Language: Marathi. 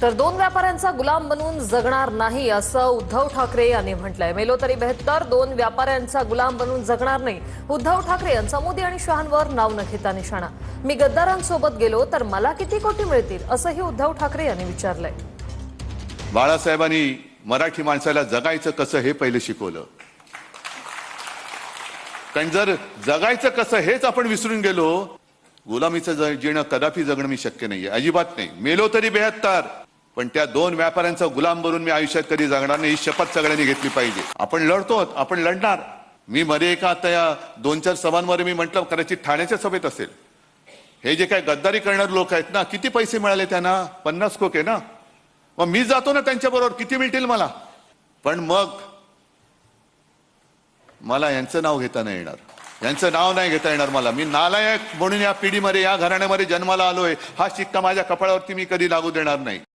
तर दोन व्यापाऱ्यांचा गुलाम बनून जगणार नाही असं उद्धव ठाकरे यांनी म्हटलंय। मेलो तरी बेहत्तर, दोन व्यापाऱ्यांचा गुलाम बनून जगणार नाही। उद्धव ठाकरे यांचा मोदी आणि शहांवर नाव न घेता निशाणा। मी गद्दारांसोबत गेलो तर मला किती कोटी मिळतील असंही उद्धव ठाकरे यांनी विचारलंय। बाळासाहेबांनी मराठी माणसाला जगायचं कसं हे पहिले शिकवलं। कारण जर जगायचं कसं हेच आपण विसरून गेलो, गुलामीचं जीणं कदापि जगणं मी शक्य नाहीये, अजिबात नाही। मेलो तरी बेहत्तर, पण त्या दोन व्यापाऱ्यांचा गुलाम बनून मी आयुष्यात कधी जगणार नाही, ही शपथ सगळ्यांनी घेतली पाहिजे। आपण लढतो, आपण लढणार। मी मध्ये एका आता या 2-4 सभांमध्ये मी म्हटलं, कदाचित ठाण्याच्या सभेत असेल, हे जे काय गद्दारी करणारे लोक आहेत ना, किती पैसे मिळाले त्यांना? 50 कोटी ना। मग मी जातो ना त्यांच्याबरोबर, किती मिळतील मला? पण मग मला यांचं नाव घेता नाही येणार, यांचं नाव नाही घेता येणार मला। मी नालायक म्हणून या पिढीमध्ये, या घराण्यामध्ये जन्माला आलोय, हा शिक्का माझ्या कपाळावरती मी कधी लागू देणार नाही।